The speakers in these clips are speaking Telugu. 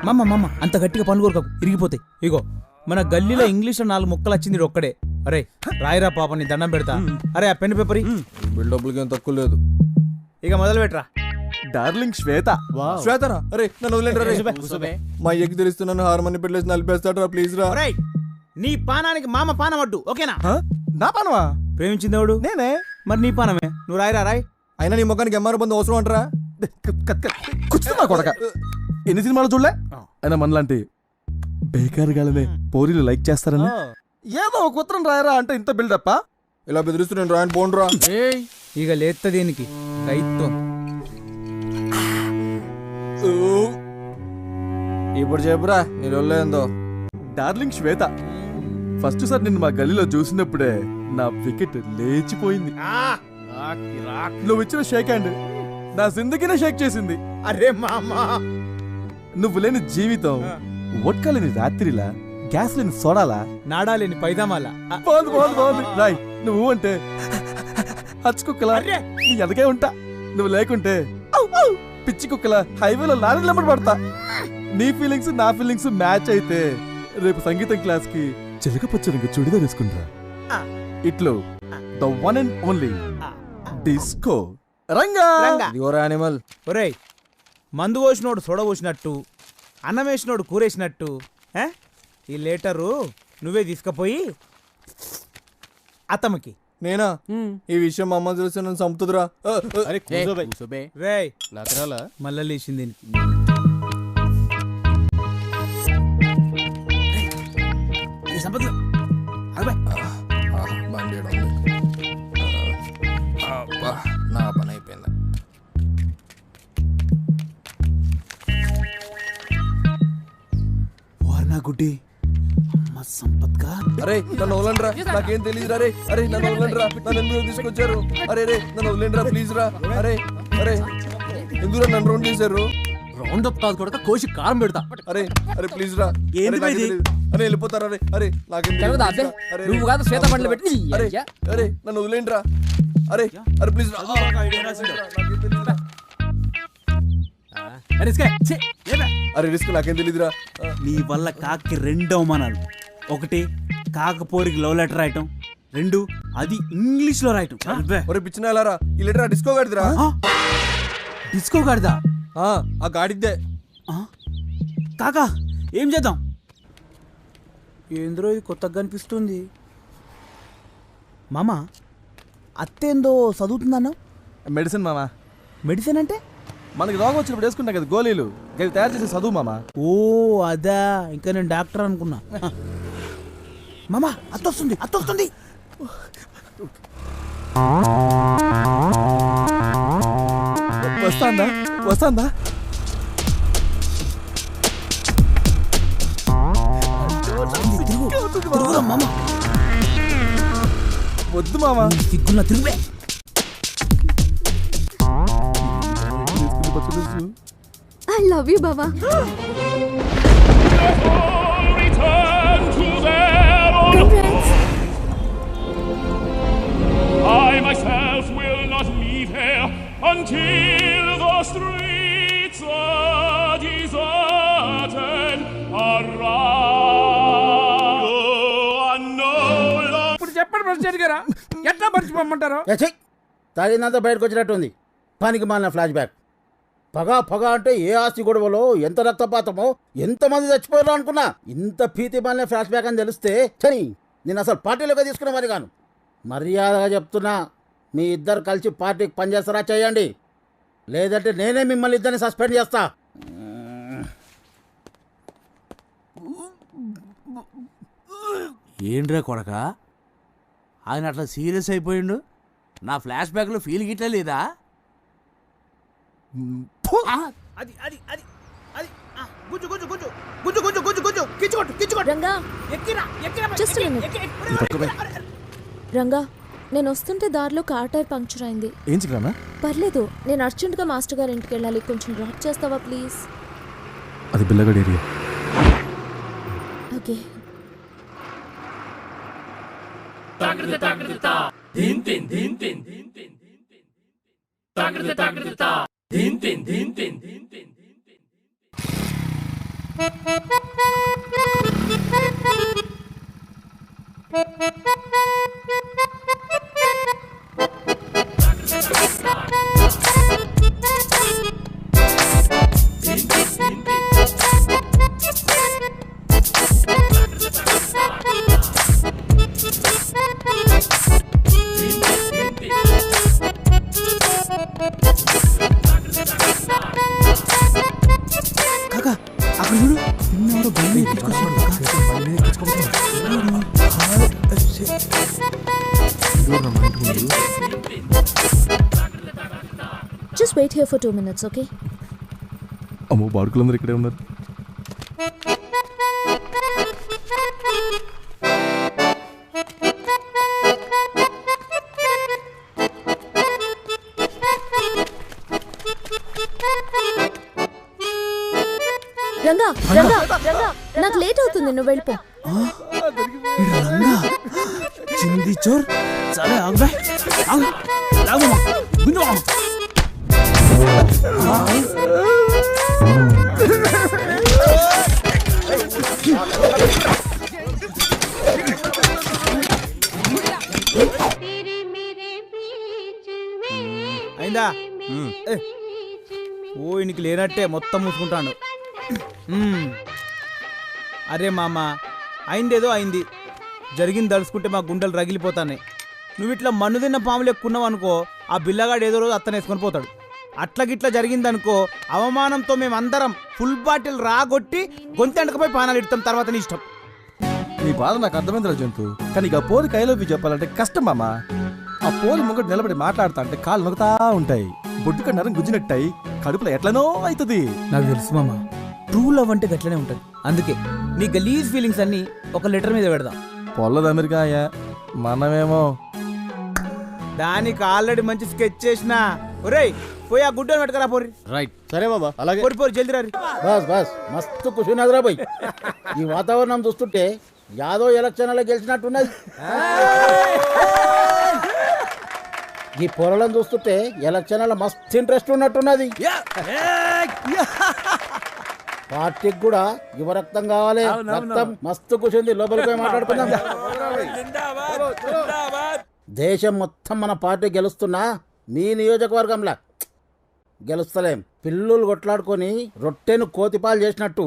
మమ్మ అంత గట్టిగా పనులు కోరక ఇరిగిపోతాయి. ఇగో మన గల్లీలో ఇంగ్లీష్లో 4 ముక్కలు వచ్చింది ఒక్కడే. అరే రాయిరా పాప, నీ దండం పెడతా. అరే ఆ పెన్ పేపర్ బిల్డప్లకి ఏం తక్కువ లేదు. ఇక మొదలు పెట్టరా. డార్లింగ్ శ్వేత. శ్వేతరా? అరే నన్ను వదిలేండి. మా ఎగ్గి తెలుస్తున్నాను హార్మోని పెట్టలేసి నలిపేస్తాడరా ప్లీజ్ రా. నీ పానానికి మామ పానం అడ్డు, ఓకేనా? నా పానమా? ప్రేమించింది ఎవడు? నేనే. మరి నీ పానమే, నువ్వు రాయిరా రాయ్. అయినా నీ ముఖానికి ఎంఆర్ బంధు అవసరం అంటారా? కూర్చున్నా కొడక. ఎన్ని సినిమాలు చూడలే? అయినా మనలాంటి బేకార్ గాలనే పోరీలు లైక్ చేస్తారని ఏదో ఒక ఉత్తరం రాయరా అంటే ఇంత బిల్డప్పా? ఇలా బెదిరిస్తున్నాను రాయని పోండ్రా. ఇక లేత్త దేనికి కైత్వం. ఇప్పుడు చెప్పురా నీ ఏందో. డార్లింగ్ శ్వేత, ఫస్ట్ సార్ నిన్ను మా గల్లీలో చూసినప్పుడే నా వికెట్ లేచిపోయింది. నువ్వు ఇచ్చిన షేక్ హ్యాండ్ నా జిందగీనే షేక్ చేసింది. అరే మామా, నువ్వు లేని జీవితం వడ్కా లేని రాత్రిలా, గ్యాస్ లేని సోడాలా, నాడా లేని పైదామాలా. బాగుంది రాయ్. నువ్వు అంటే హచ్చుకుక్కలా నీ ఎదగే ఉంటా. నువ్వు లేకుంటే పిచ్చి కుక్కల హైవేలో లారీ నెంబర్ పడతా. నీ ఫీలింగ్స్ నా ఫీలింగ్స్ మ్యాచ్ అయితే రేపు సంగీతం క్లాస్ కి చిలకపచ్చ చుడిదా తీసుకుంటా. ఇట్లు the one and only disco Ranga. Animal. ఒరేయ్, మందు పోసినోడు సొడ పోసినట్టు, అన్నం వేసినోడు కూరేసినట్టు ఈ లేటరు నువ్వే తీసుకుపోయి అతనికి. నేనా? ఈ విషయం మా అమ్మ తెలిసి నన్ను చంపుతుందిరా. రేయ్ మళ్ళా లేచింది. నా పని అయిపోయింది. వార్నా గుడ్డి అమ్మ సంపత్గా. అరే నన్ను వదలండి రా, నాకేం తెలియదురా. రే అరే నన్ను వదలండి రా, నన్ను ఎందుకు తీసుకొచ్చారు? అరే రే నన్ను వదలండి రా ప్లీజ్ రా. అరే అరే ఎందుకు నన్ను రౌండ్ చేశారు? రౌండ్ అప్ కాదు కూడా కోసి కారం పెడతా. అరే అరే ప్లీజ్ రా. అరే వెళ్ళిపోతారా? అరే అరే నాకేం నువ్వు కాదు శ్వేత బండ్లు పెట్టి. అరే అరే నన్ను వదిలేండి రా. అరే అరే ప్లీజ్ రా. అరే రిస్క్ నాకేం తెలీదురా. నీ వల్ల కాకి 2 అవమానాలు. 1 కాకపోరికి లవ్ లెటర్ రాయటం, 2 అది ఇంగ్లీష్ లో రాయటం. ఒరే పిచ్చిన వెళ్ళారా, ఈ లెటర్ డిస్కో గాడిదిరా. డిస్కో గాడిదా? ఆ గాడిద్దే. కాకా ఏం చేద్దాం? ఏంద్రో ఇది కొత్తగా కనిపిస్తుంది. మామ అత్తేందో చదువుతుందన్నా? మెడిసిన్ మామా. మెడిసిన్ అంటే? మనకి రోగం వచ్చినప్పుడు వేసుకుంటాం కదా గోళీలు, గది తయారు చేసే చదువు మామా. ఓ అదా, ఇంకా నేను డాక్టర్ అనుకున్నా. మామా అత్తొస్తుంది. వస్తాందా? వద్దు మామా, సిగ్గున్న తిరుగే. I love you, Baba. Congrats. I myself will not leave here until the streets are deserted. ఇప్పుడు చెప్పండి ప్రెసిడెంట్ గారా, ఎట్లా మర్చిపోమంటారు? తాగినంత బయటకు వచ్చినట్టు ఉంది. పనికి మాలిన ఫ్లాష్ బ్యాక్. పగ అంటే ఏ ఆస్తి గొడవలో ఎంత రక్తపాతమో ఎంతమంది చచ్చిపోయారో అనుకున్నా. ఇంత భీతి మాలిన ఫ్లాష్ బ్యాక్ అని తెలిస్తే చని నేను అసలు పార్టీలోకి తీసుకున్న మరి కాను. మర్యాదగా చెప్తున్నా, మీ ఇద్దరు కలిసి పార్టీకి పనిచేస్తారా చేయండి, లేదంటే నేనే మిమ్మల్ని ఇద్దరిని సస్పెండ్ చేస్తా. ఏంట్రా కొడక, ఆయన అట్లా సీరియస్ అయిపోయిండు? నా ఫ్లాష్ బ్యాక్లో ఫీల్ గిట్లా లేదా? రంగా, నేను వస్తుంటే దారిలో కార్ టైర్ పంక్చర్ అయింది. ఏం చేయగలనా? పర్లేదు, నేను అర్జెంట్గా మాస్టర్ గారి ఇంటికి వెళ్ళాలి. కొంచెం డ్రాప్ చేస్తావా ప్లీజ్? అది బిల్లగడ్ ఏరియా. ఓకే. కాకా అక్కడ చూడు నిన్నెవరో బండి ఎక్కించుకొచ్చాడు just wait here for 2 minutes, okay? అమ్మో బాడుకులందరూ ఇక్కడే ఉన్నారు. రంగా రంగా రంగా, నాకు లేట్ అవుతుంది, నువ్వు వెళ్ళిపో. రంగా చింది చోర్ సరే ఆగు ఆగు లాగు గుంజు అయిందా ఓ ఇనికి లేనట్టే మొత్తం మూసుకుంటాడు. అరే మామ అయిందేదో అయింది, జరిగింది తలుసుకుంటే మా గుండెలు రగిలిపోతాయి. నువ్వు ఇట్లా మన్ను తిన్న పాములు ఎక్కున్నావు అనుకో, ఆ బిల్లగాడు ఏదో రోజు అత్తనే వేసుకొని పోతాడు. అట్లగిట్లా జరిగిందనుకో, అవమానంతో మేమందరం ఫుల్ బాటిల్ రాగొట్టి గొంతెండకపోయి పానాలు ఇడతాం. తర్వాత నీ ఇష్టం. నీ బాధ నాకు అర్థమైందిరా జంతు, కానీ ఇక పోలి కైలోపి చెప్పాలంటే కష్టం మామ. ఆ పోలి ముంగడు నిలబడి మాట్లాడుతా అంటే కాళ్ళు నొక్కుతా ఉంటాయి, బొడ్డు కన్నరం గుజ్జినట్టాయి, కడుపులో ఎట్లనో అవుతుంది. నాకు తెలుసు మామ, ట్రూ లవ్ అంటే గట్లనే ఉంటుంది. అందుకే నీ గలీజ్ ఫీలింగ్స్ అన్ని ఒక లెటర్ మీద పెడదాం. పొల్లది అమెరికా అయ్యా, మనమేమో దానికి ఆల్రెడీ మంచి స్కెచ్ చేసిన. ఒరేయ్ పోయి ఆ గుడ్డని పెట్టుకరా పోరి. రైట్, సరే బాబా, అలాగే. పోరి పోరి జల్దీ రారి. బస్ బస్, మస్తు ఖుషినదిరా భయ్. ఈ వాతావరణం చూస్తుంటే యాదవ్ ఎలక్షన్లో గెలిచినట్టున్నది. ఈ పొరలను చూస్తుంటే ఎలక్షన్లో మస్తు ఇంట్రెస్ట్ ఉన్నట్టున్నది. పార్టీకి కూడా యువరక్తం కావాలి. రక్తం మస్తు కూర్చుంది, లోపలికి పోయి మాట్లాడుకుందాం. దేశం మొత్తం మన పార్టీ గెలుస్తున్నా మీ నియోజకవర్గంలా గెలుస్తలేం. పిల్లులు కొట్లాడుకొని రొట్టెను కోతిపాలు చేసినట్టు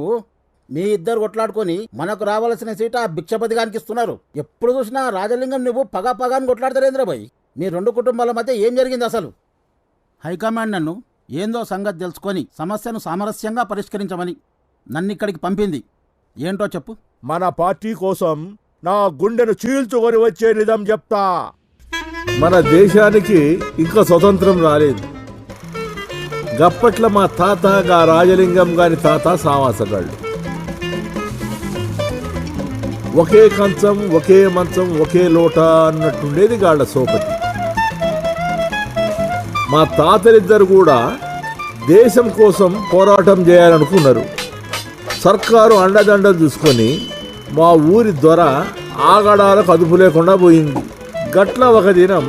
మీ ఇద్దరు కొట్లాడుకొని మనకు రావాల్సిన సీట ఆ భిక్షపతి గానికి ఇస్తున్నారు. ఎప్పుడు చూసినా రాజలింగం నువ్వు పగాని కొట్లాడతారేంద్ర భయ్. మీ రెండు కుటుంబాల మధ్య ఏం జరిగింది అసలు? హైకమాండ్ నన్ను ఏందో సంగతి తెలుసుకొని సమస్యను సామరస్యంగా పరిష్కరించమని నన్నిక్కడికి పంపింది. ఏంటో చెప్పు. మన పార్టీ కోసం నా గుండెను చీల్చుకొని వచ్చే నిజం చెప్తా. మన దేశానికి ఇంకా స్వతంత్రం రాలేదు. గప్పట్ల మా తాత గా రాజలింగం గారి తాత సావాసగాళ్ళు. ఒకే కంచం, ఒకే మంచం, ఒకే లోట అన్నట్టుండేది గాళ్ళ సోపతి. మా తాతలిద్దరు కూడా దేశం కోసం పోరాటం చేయాలనుకున్నారు. సర్కారు అండదండలు చూసుకొని మా ఊరి దొర ఆగడాలకు అదుపు లేకుండా పోయింది. గట్ల ఒక దినం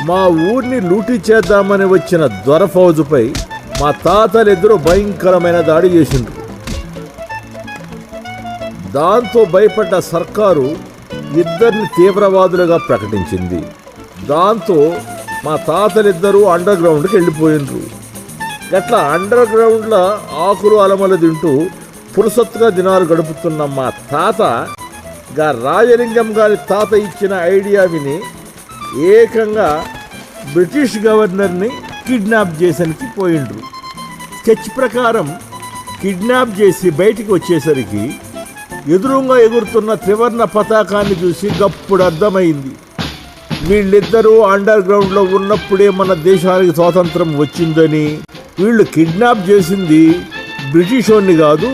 మా ఊరిని లూటీ చేద్దామని వచ్చిన దొర ఫౌజుపై మా తాతలిద్దరూ భయంకరమైన దాడి చేసిండ్రు. దాంతో భయపడ్డ సర్కారు ఇద్దరిని తీవ్రవాదులుగా ప్రకటించింది. దాంతో మా తాతలిద్దరూ అండర్ గ్రౌండ్కి వెళ్ళిపోయిండ్రు. గట్ల అండర్ గ్రౌండ్లో ఆకులు అలమలు తింటూ పురుసత్తుగా దినాలు గడుపుతున్న మా తాత గా రాజలింగం గారి తాత ఇచ్చిన ఐడియా విని ఏకంగా బ్రిటిష్ గవర్నర్ని కిడ్నాప్ చేసరికి పోయిండ్రు. స్కెచ్ ప్రకారం కిడ్నాప్ చేసి బయటికి వచ్చేసరికి ఎదురుగా ఎగురుతున్న త్రివర్ణ పతాకాన్ని చూసి గప్పుడు అర్థమైంది, వీళ్ళిద్దరూ అండర్ గ్రౌండ్లో ఉన్నప్పుడే మన దేశానికి స్వాతంత్రం వచ్చిందని. వీళ్ళు కిడ్నాప్ చేసింది బ్రిటిష్ వాడిని కాదు,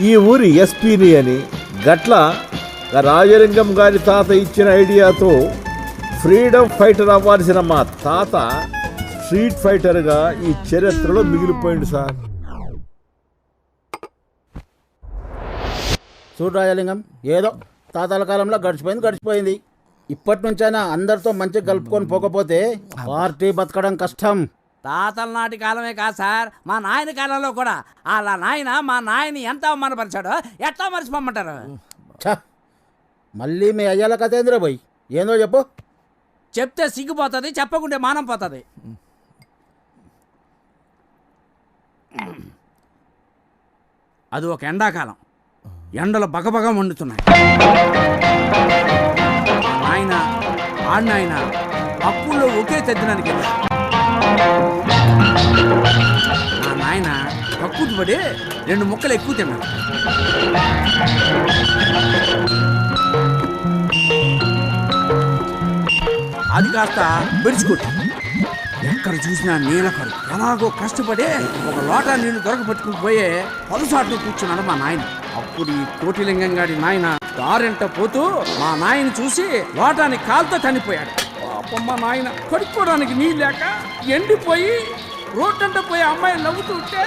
ఈ ఊరి ఎస్పీని అని. గట్ల రాజలింగం గారి తాత ఇచ్చిన ఐడియాతో ఫ్రీడమ్ ఫైటర్ అవ్వాల్సిన మా తాత స్ట్రీట్ ఫైటర్గా ఈ చరిత్రలో మిగిలిపోయింది సార్. చూడు రాజలింగం, ఏదో తాతల కాలంలో గడిచిపోయింది. ఇప్పటి నుంచైనా అందరితో మంచిగా కలుపుకొని పోకపోతే పార్టీ బతకడం కష్టం. తాతల నాటి కాలమే కాదు సార్, మా నాయన కాలంలో కూడా అలా నాయన మా నాయని ఎంత అవమానపరిచాడో ఎట్లా మర్చిపోమంటారు? ఛ, మళ్ళీ మీ అయ్యాల కథ ఏంద్రా పోయి ఏందో చెప్పు. చెప్తే సిగ్గుపోతుంది, చెప్పకుంటే మానం పోతుంది. అది ఒక ఎండాకాలం, ఎండలు బగబగ మండుతున్నాయి. ఆయన ఆడినాయన అప్పుల్లో ఒకే తెద్దడానికి నా నాయన కక్కుతు పడి 2 ముక్కలు ఎక్కువ తిన్నాడు. అది కాస్త బెడిచికొట్టు. ఎక్కడ చూసినా నీలకరు. ఎలాగో కష్టపడి ఒక లోటా నీళ్లు దొరకబట్టుకుని పోయే పలుసాట్లు కూర్చున్నాడు మా నాయన. అప్పుడు ఈ కోటిలింగం గాడి నాయన దారింట పోతూ మా నాయన చూసి లోటాన్ని కాలుతో చనిపోయాడు. పాపం మా నాయన కడుక్కోవడానికి నీళ్ళు లేక ఎండిపోయి రోడ్డంట పోయి అమ్మాయి నవ్వుతుంటే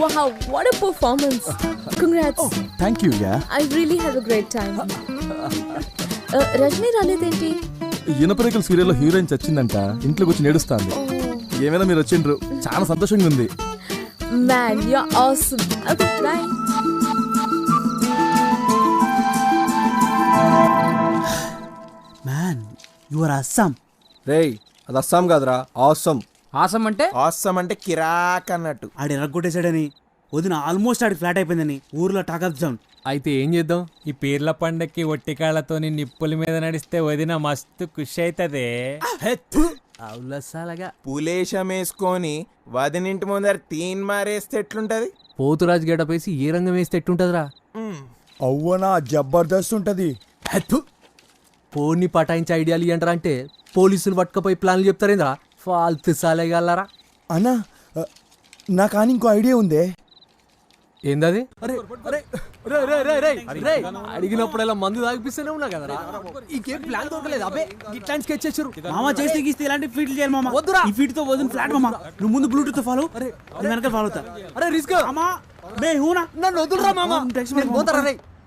Wow, what a performance. Congrats. Thank you yeah. I really had a great time. Rajani రాలేదేంటి? ఇనపరేకల్ సీరియల్లో హీరోయిన్ చచ్చిందంట, ఇంట్లోకి వచ్చి నేడుస్తాంది. ఏమైనా మీరు వచ్చిండ్రు, చాలా సంతోషంగా ఉంది. Man, you're awesome. Okay, bye. Man you are awesome. రేయ్ అది అస్సాం కాదురా, ఆసమ్. ఆసం అంటే అస్సాం అంటే కిరాక్ అన్నట్టు. ఆడు ఎరగొట్టేశాడని వదిన ఆల్మోస్ట్ ఆడికి ఫ్లాట్ అయిపోయిందని ఊర్లో టాక్ ఆఫ్ సౌండ్. అయితే ఏం చేద్దాం, ఈ పీర్ల పండక్కి ఒట్టికాళ్ళతో నిప్పుల మీద నడిస్తే వదిన మస్తు ఖుషి అవుతుంది. అవులసాలగా పులేశం వేసుకొని వదినింటి ముందర తీన్ మారేస్తే ఎట్లుంటది? పోతురాజు గడపేసి ఏ రంగం వేస్తే ఎట్టుంటదిరా? అవ్వనా జబర్దస్త్ ఉంటది. పోన్ని పటాయించే ఐడియాలు ఇయ్యంటారా అంటే పోలీసులు పట్టుకపోయి ప్లాన్లు చెప్తారేంద్రా? ఫాల్తు సాలేగాలరా. అన్నా నా కానీ ఇంకో ఐడియా ఉందే. ఏందది? అడిగినప్పుడల్లా మందు తాగిపిస్తూనే ఉన్నా కదరా. ఇంకేం ప్లాన్ దొరకలేదు. అబ్బే ఇట్లాంటి స్కెచ్ చేసారు మామ. చేస్తే గీస్తే ఇలాంటి ఫీట్లు చేయాలి మామ. వద్దురా, ఈ ఫీట్ తో వదిన ఫ్లాట్ మామ. నువ్వు ముందు బ్లూటూత్ ఫాలో, వెనక ఫాలో అవుతా. అరే రిస్క్ మామా మే హూనా నన్ను వదులురా మామ.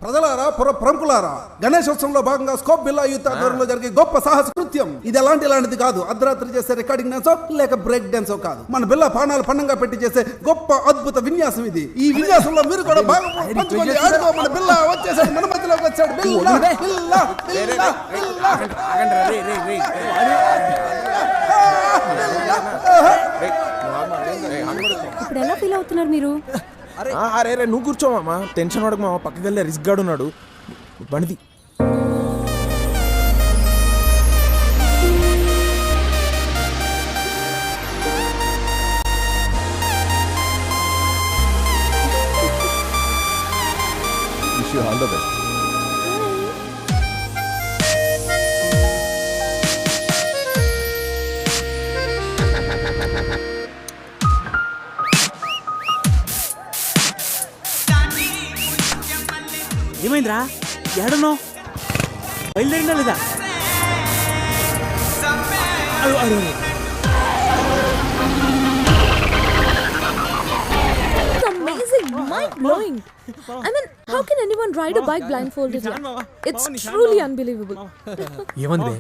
ప్రజలారా, ప్రముఖులారా, గణేశోత్సవంలో భాగంగా స్కోప్ బిల్లా యూత్ ఆధ్వర్యంలో జరిగే గొప్ప సాహస కృత్యం ఇది. ఎలాంటిది కాదు, అర్ధరాత్రి చేసే రికార్డింగ్ డాన్సో లేక బ్రేక్ డాన్సో కాదు. మన బిల్లా పానాలు పండంగా పెట్టి చేసే గొప్ప అద్భుత విన్యాసం ఇది. ఈ విన్యాసంలో మీరు కూడా భాగం పంచుకోండి. ఆడుకో, మన బిల్లా వచ్చేసాడు, మన మధ్యలోకి వచ్చాడు. బిల్లా బిల్లా బిల్లా బిల్లా. ఇప్పుడు ఎలా ఫీల్ అవుతున్నారు మీరు? అరే నువ్వు కూర్చోమా, టెన్షన్ పడకు మామ. పక్కకి వెళ్ళే రిస్క్ గాడు ఉన్నాడు, బండిది. Wish you all the best. ఏమైందిరా? ఏడనో బయలుదేరిందా లేదా? It's amazing, mind-blowing. I mean, how can anyone ride a bike blindfolded here? It's truly unbelievable. ఏమంది?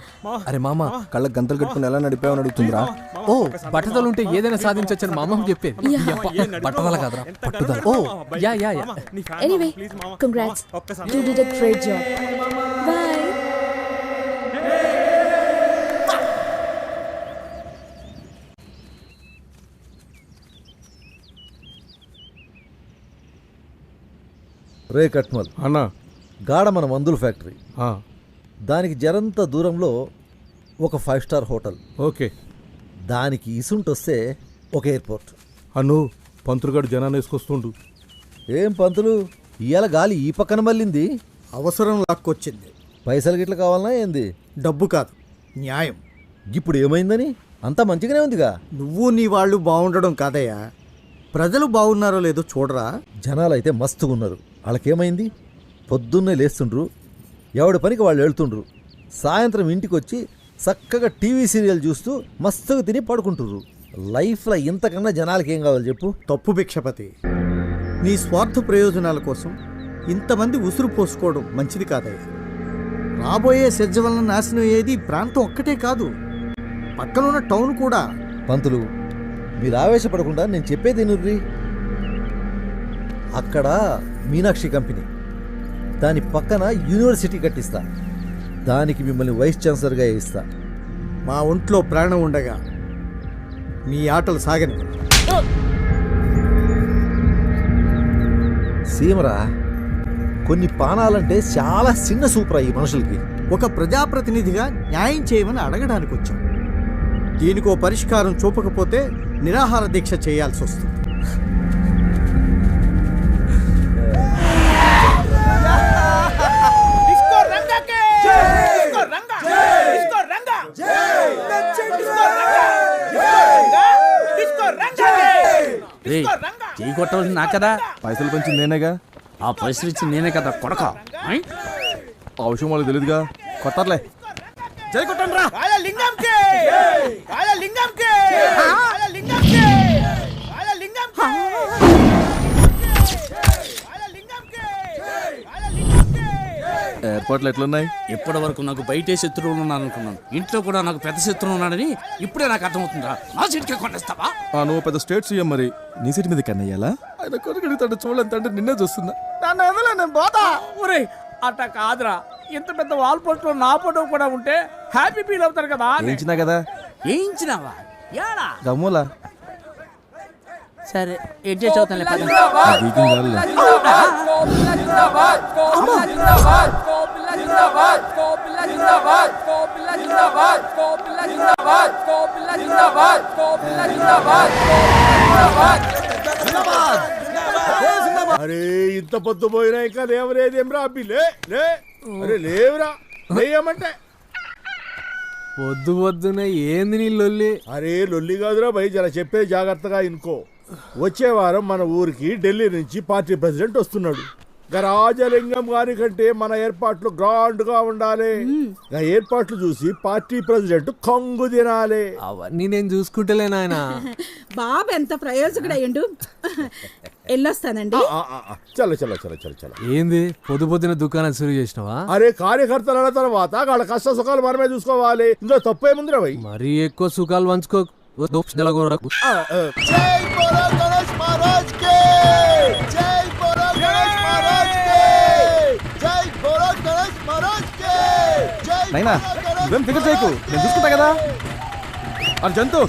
అరే మామ, కళ్ళకి గంతలు కట్టుకుని ఎలా నడిపావని అడుగుతుందిరా. ఓ బట్టతలుంటే ఏదైనా సాధించొచ్చని మా అమ్మ చెప్పేది. బట్టతల కాదురా, పట్టుదల. Oh yeah yeah yeah. Anyway, congrats. You did a great job. Bye. రే కట్మల్ అన్నా, గాఢ మన మందుల ఫ్యాక్టరీ, దానికి జరంత దూరంలో ఒక 5 స్టార్ హోటల్. ఓకే. దానికి ఇసుంటొస్తే ఒక ఎయిర్పోర్ట్. అను పంతులుగాడు జనాన్ని వేసుకొస్తుండు. ఏం పంతులు, ఇవాళ గాలి ఈ పక్కన మళ్ళింది. అవసరం లాక్కొచ్చింది. పైసలు గిట్ల కావాలన్నా ఏంది? డబ్బు కాదు, న్యాయం. ఇప్పుడు ఏమైందని? అంతా మంచిగానే ఉందిగా. నువ్వు నీ వాళ్ళు బాగుండడం కాదయ్యా, ప్రజలు బాగున్నారో లేదో చూడరా. జనాలైతే మస్తుగా ఉన్నారు. వాళ్ళకేమైంది? పొద్దున్నే లేస్తుండ్రు, ఎవడి పనికి వాళ్ళు వెళ్తుండ్రు. సాయంత్రం ఇంటికి వచ్చి చక్కగా టీవీ సీరియల్ చూస్తూ మస్తుగా తిని పడుకుంటుర్రు. లైఫ్లో ఇంతకన్నా జనాలకి ఏం కావాలి చెప్పు? తప్పు భిక్షపతి. నీ స్వార్థ ప్రయోజనాల కోసం ఇంతమంది ఉసురు పోసుకోవడం మంచిది కాదయ్యా. రాబోయే సజ్జ వలన నాశనం అయ్యేది ప్రాంతం ఒక్కటే కాదు, పక్కనున్న టౌన్ కూడా. పంతులు, మీరు ఆవేశపడకుండా నేను చెప్పేది నుర్రి. అక్కడ మీనాక్షి కంపెనీ, దాని పక్కన యూనివర్సిటీ కట్టిస్తా. దానికి మిమ్మల్ని వైస్ ఛాన్సలర్గా ఇస్తా. మా ఒంట్లో ప్రాణం ఉండగా మీ ఆటలు సాగని. సీమరా, కొన్ని పానాలంటే చాలా చిన్న సూపరా ఈ మనుషులకి. ఒక ప్రజాప్రతినిధిగా న్యాయం చేయమని అడగడానికి వచ్చాం. దీనికో పరిష్కారం చూపకపోతే నిరాహార దీక్ష చేయాల్సి వస్తుంది. చెయ్యి కొట్టవలసింది నా కదా, పైసలు పంచింది నేనేగా. ఆ పైసలు ఇచ్చింది నేనే కదా కొడక. ఆ విషయం వాళ్ళకి తెలియదుగా, కొట్టర్లే. జై కొట్టండి రా. ఏర్పాట్లు ఎట్లున్నాయి? ఇప్పటి వరకు నాకు బయటే శత్రువులు ఉన్నాను అనుకున్నాను, ఇంట్లో కూడా నాకు పెద్ద శత్రువు ఉన్నాడని ఇప్పుడే నాకు అర్థమవుతుందా. నా సీట్కే కొట్టేస్తావా? నువ్వు పెద్ద స్టేట్ సీఎం, మరి నీ సీట్ మీద కన్నయ్యాలా? ఆయన కొరగడుతాడు చూడాలంటే నిన్నే చూస్తున్నా. నన్ను వదలే, నేను పోతా. ఒరేయ్ అట్ట కాదురా, ఇంత పెద్ద వాల్ పోస్టర్ నా ఫోటో కూడా ఉంటే హ్యాపీ ఫీల్ అవుతారు కదా. వేయించినా కదా. వేయించినావా? యాడా గమ్ములా. సరే అడ్జస్ట్ అవుతాను. అరే ఇంత పొద్దు పోయినా ఇంకా లేవరేదేమ్రా అబ్బిలే లే. అరే లేవురా, లేయమంటే. పొద్దు పొద్దున ఏంది నీ లొల్లి? అరే లొల్లి కాదురా భయ్, జర చెప్పే జాగ్రత్తగా ఇనుకో. వచ్చే వారం మన ఊరికి ఢిల్లీ నుంచి పార్టీ ప్రెసిడెంట్ వస్తున్నాడు. రాజలింగం గారి కంటే మన ఏర్పాట్లు గ్రాండ్ గా ఉండాలి. ఏర్పాట్లు చూసి పార్టీ ప్రెసిడెంట్ కంగు తినాలి. అవన్నీ నేను చూసుకుంటలే నాయన. బాబు ఎంత ప్రయోజకుడయ్యండు. వెళ్ళొస్తానండి. చల్ల చల్ల చల్ల చల్ల చల్ల. ఏంది పొద్దు పొద్దున దుకాణం శురు చేసినావా? అరే కార్యకర్తలు అన్న తర్వాత వాళ్ళ కష్ట సుఖాలు మనమే చూసుకోవాలి. ఇందులో తప్పేముందిరా భయ్? మరీ ఎక్కువ సుఖాలు పంచుకో. నైనా నువ్వేం ఫికర్ చేయకు, నేను చూసుకుంటా కదా. అని జంతు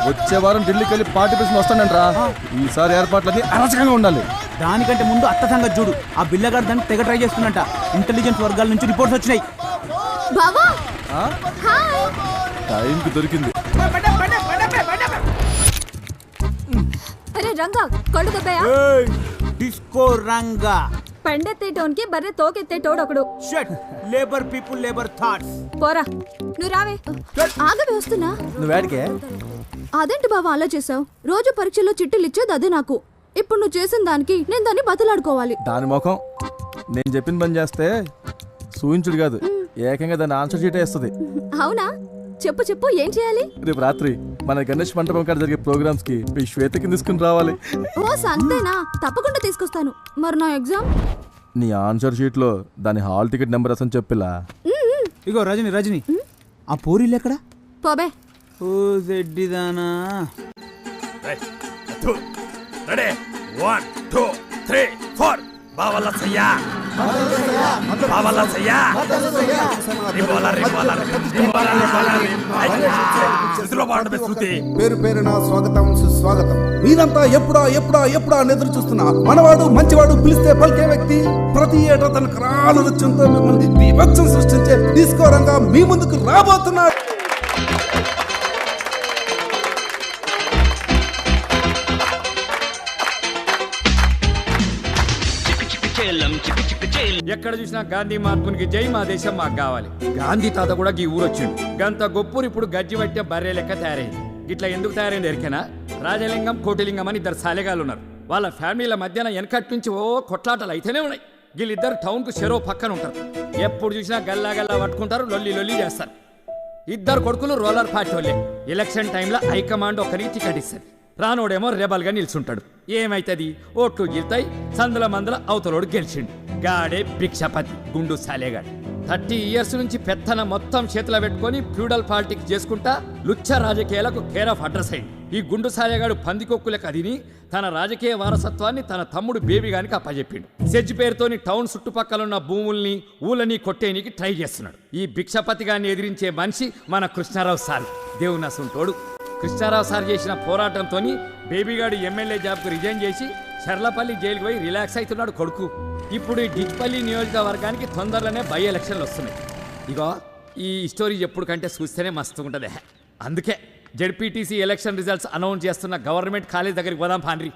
వచ్చే వారం ఢిల్లీకి వెళ్ళి పార్టీ ప్రెసిడెంట్ వస్తానంటరా. ఈసారి ఏర్పాట్లన్నీ అరాచకంగా ఉండాలి. దానికంటే ముందు అత్త సంగతి చూడు. ఆ బిల్లగాడు దాన్ని తెగ ట్రై చేస్తున్నట్ట. ఇంటెలిజెన్స్ వర్గాల నుంచి రిపోర్ట్స్ వచ్చినాయి. టైంకి దొరికింది. అరే రంగా, కళ్ళు దెబ్బయా? డిస్కో రంగా. పెండెత్తేటోన్కి బర్రె తోకెత్తేటోడొకడు. Shut, labour people labour thoughts. పోరా, నువ్వు రావే. ఆగవే, వస్తున్నా. నువ్వేడికే? అదేంటి బావా అలా చేసావు? రోజు పరీక్షల్లో చిట్టులు ఇచ్చేది అదే నాకు. ఇప్పుడు నువ్వు చేసిన దానికి నేను దాన్ని బతలాడుకోవాలి. దాని ముఖం నేను చెప్పిన పని చేస్తే సూచించుడు కాదు, ఏకంగా దాన్ని ఆన్సర్ షీటే ఇస్తుంది. అవునా? చెప్పు చెప్పు, ఏం చేయాలి? రేపు రాత్రి మన గణేష్ మంటపం కాడ జరిగే ప్రోగ్రామ్స్ కి మీ శ్వేతకి తీసుకుని రావాలి. ఓ సంతేనా? తప్పకుండా తీసుకొస్తాను. మరి నా ఎగ్జామ్? నీ ఆన్సర్ షీట్ లో దాని హాల్ టికెట్ నెంబర్ అసలు చెప్పిలా. ఇగో రజని రజని, ఆ పూరీలు ఎక్కడ? పోబే. ఓ జెడ్డిదానా. రెడీ 1 2 3 4 బావల సయ్యా బావల సయ్యా రిబోలా రిబోలా పేరు పేరున స్వాగతం సుస్వాగతం. మీరంతా ఎప్పుడా ఎప్పుడా ఎప్పుడా అని ఎదురు చూస్తున్నా మనవాడు మంచివాడు పిలిస్తే పలికే వ్యక్తి. ప్రతి ఏటా తన కరాల నృత్యంతో మిమ్మల్ని బీభత్సం సృష్టించే డిస్కో రంగా మీ ముందుకు రాబోతున్నాడు. ఎక్కడ చూసినా గాంధీ మహాత్మునికి జై, మా దేశం మాకు కావాలి. గాంధీ తాత కూడా ఈ ఊరు వచ్చిండు. గంత గొప్పూరు ఇప్పుడు గజ్జి పట్టే బర్రె లెక్క తయారైంది. ఇట్లా ఎందుకు తయారైంది ఎరికేనా? రాజలింగం కోటిలింగం అని ఇద్దరు సాలెగాళ్ళు ఉన్నారు. వాళ్ళ ఫ్యామిలీల మధ్యన వెనకటి నుంచి ఓ కొట్లాటలు అయితేనే ఉన్నాయి. వీళ్ళిద్దరు టౌన్ కు చెరో పక్కన ఉంటారు. ఎప్పుడు చూసినా గల్లా గల్లా పట్టుకుంటారు, లొల్లి లొల్లి చేస్తారు. ఇద్దరు కొడుకులు రోలర్ పార్టీ వాళ్ళే. ఎలక్షన్ టైంలో హైకమాండ్ ఒకరికి టికెట్ ఇస్తుంది. రానోడేమో రెబల్గా నిల్చుంటాడు. ఏమైతుంది? ఓట్లు గెలుతాయి. సందుల మందుల అవతలోడు గెలిచిండు. గాడే భిక్షపతి గుండు సాలేగాడు. 30 years నుంచి పెత్తన మొత్తం చేతిలో పెట్టుకొని ఫ్యూడల్ పాలిటిక్స్ చేసుకుంటా లుచ్చ రాజకీయాలకు కేర్ ఆఫ్ అడ్రస్ అయింది. ఈ గుండు సాయగాడు పందికొక్కులకు అదిని తన రాజకీయ వారసత్వాన్ని తన తమ్ముడు బేబీ గానికి అప్పచెప్పిండు. సెజ్ పేరుతోని టౌన్ చుట్టుపక్కల ఉన్న భూముల్ని ఊళ్ళని కొట్టేనికి ట్రై చేస్తున్నాడు. ఈ భిక్షపతి గారిని ఎదిరించే మనిషి మన కృష్ణారావు సార్. దేవునసుంటోడు. కృష్ణారావు సార్ చేసిన పోరాటంతో బేబీగాడు ఎమ్మెల్యే జాబ్కు రిజైన్ చేసి చర్లపల్లి జైలుకు పోయి రిలాక్స్ అవుతున్నాడు కొడుకు. ఇప్పుడు ఈ డిగ్పల్లి నియోజకవర్గానికి తొందరలోనే బై ఎలక్షన్లు వస్తున్నాయి. ఇగో ఈ స్టోరీ ఎప్పుడు కంటే చూస్తేనే మస్తు ఉంటుంది. అందుకే జెడ్పీటీసీ ఎలక్షన్ రిజల్ట్స్ అనౌన్స్ చేస్తున్న గవర్నమెంట్ కాలేజ్ దగ్గరికి పోదాం పాండ్రి.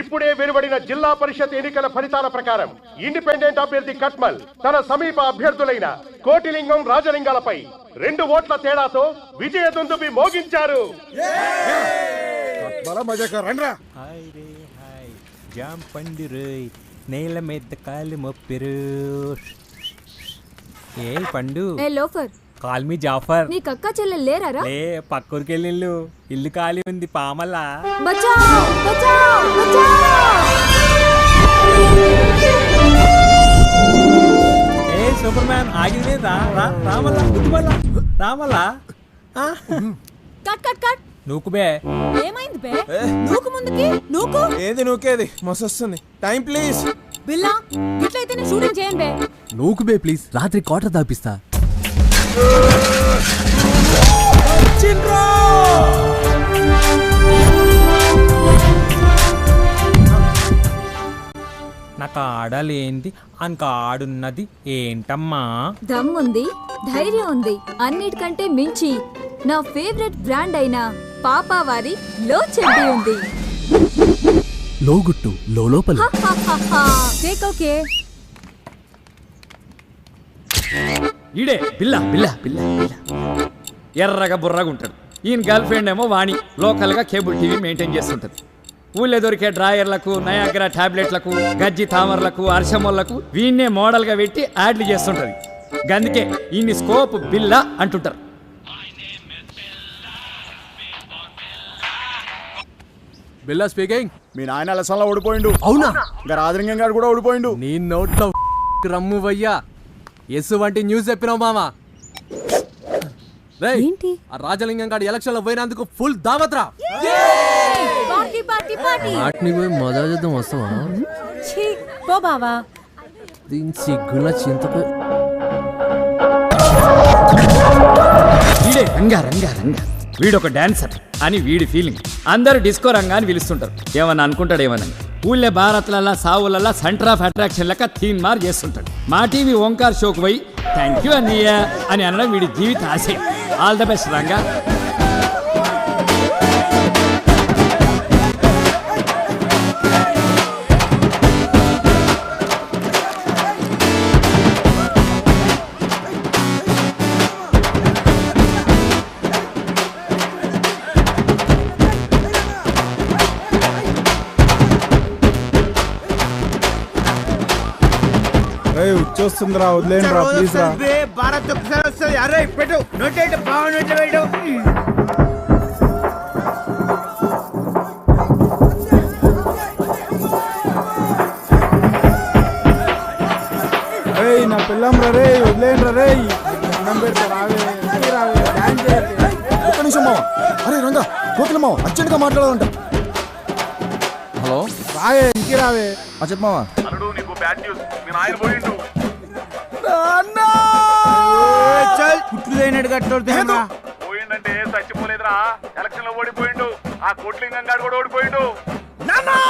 ఇప్పుడే వెలువడిన జిల్లా పరిషత్ ఎన్నికల ఫలితాల ప్రకారం ఇండిపెండెంట్ అభ్యర్థి కట్మల్ తన సమీప అభ్యర్థులైన కోటిలింగం రాజలింగాలపై 2 ఓట్ల తేడాతో విజయ దుందుబి మోగించారు. జాం పండిరు నేల మీద కాలు మొప్పిరు. ఏ పండు లోఫర్ కాల్ మీ జాఫర్. నీ కక్క చెల్లెలు లేరారా? లే పక్కూరికి వెళ్ళిళ్ళు. ఇల్లు ఖాళీ ఉంది పామల్లా. ఏ సూపర్ మ్యాన్ ఆగింది. రామల్లా కట్ కట్ కట్. నూకు బే. ఏమైంది బే? నూకు ముందుకి నూకు. ఏది నూకేది మస్తు వస్తుంది. Time please. బిల్లా ఇట్లయితే నేను షూటింగ్ చేయను బే. నూకు బే ప్లీజ్. రాత్రి క్వార్టర్ దాపిస్తా. నాకు ఆడలేంది అనక ఆడున్నది ఏంటమ్మా? దమ్ముంది, ధైర్యం ఉంది, అన్నిటికంటే మించి నా ఫేవరెట్ బ్రాండ్ అయిన పాపావారి లో చెడ్డీ ఉంది. లోగుట్టు లోపల. ఓకే ఈడే బిల్లా బిల్లా బిల్లా బిల్లా ఎర్రగా బుర్రగా ఉంటాడు. ఈయన గర్ల్ ఫ్రెండ్ ఏమో వాణి లోకల్గా కేబుల్ టీవీ మెయింటైన్ చేస్తుంటుంది. ఊళ్ళో దొరికే డ్రాయర్లకు, నయాగ్రా టాబ్లెట్లకు, గజ్జి తామర్లకు, అర్షమోళ్లకు వీన్నే మోడల్గా పెట్టి యాడ్లు చేస్తుంటుంది. అందుకే ఈయన్ని స్కోప్ బిల్లా అంటుంటారు. బిల్లా స్పీకింగ్. మీ నాయన లసంలో ఓడిపోయిండు. అవునా? ఇంకా రాజలింగం గారు కూడా ఓడిపోయిండు. నీ నోట్లో రమ్ము వయ్యా. ఎసు వంటి న్యూస్ చెప్పినావు మామా. ఏంటి? ఆ రాజలింగం గారు ఎలక్షన్ లో పోయినందుకు ఫుల్ దావత్ రా. వాటిని పోయి మొదలు చేద్దాం వస్తావా? పో బావా. దీని సిగ్గుల చింతకు వీడే రంగా రంగా రంగా వీడొక డాన్సర్ అని వీడి ఫీలింగ్. అందరూ డిస్కో రంగా అని పిలుస్తుంటారు. ఏమన్నా అనుకుంటాడు ఏమన్నా. ఊళ్ళే భారత్లల్లా సావులల్లా సెంటర్ ఆఫ్ అట్రాక్షన్ లెక్క తీన్ మార్ చేస్తుంటాడు. మా టీవీ ఓంకార్ షోకు పోయి థ్యాంక్ యూ అన్నయ్య అని అనడం వీడి జీవిత ఆశయం. All the best Ranga. వచ్చేస్తుందిరా, వదిలేండి రా ప్లీజ్ రా. భారత్ ఒకసారి వస్తుంది. అరే పెట్టు నోటేట బాగున్నట్టు పెట్టు. నా పిల్లం రా రే, వదిలేండి రా రే. అన్నం పెడతా రావే రావే డాన్స్ చేయాలి. ఒక్క నిమిషం మావా. అరే రంగా కోకిల మావా అర్జెంట్గా మాట్లాడాలంట. హలో రావే ఇంటికి రావే. చెప్పమావా. కుట్లు లేనట్టు కట్టోడుతున్నా. పోయిందంటే చచ్చిపోలేదురా. ఎలక్షన్ లో ఓడిపోయిండు. ఆ కోట్లింగం గారు కూడా ఓడిపోయిండు.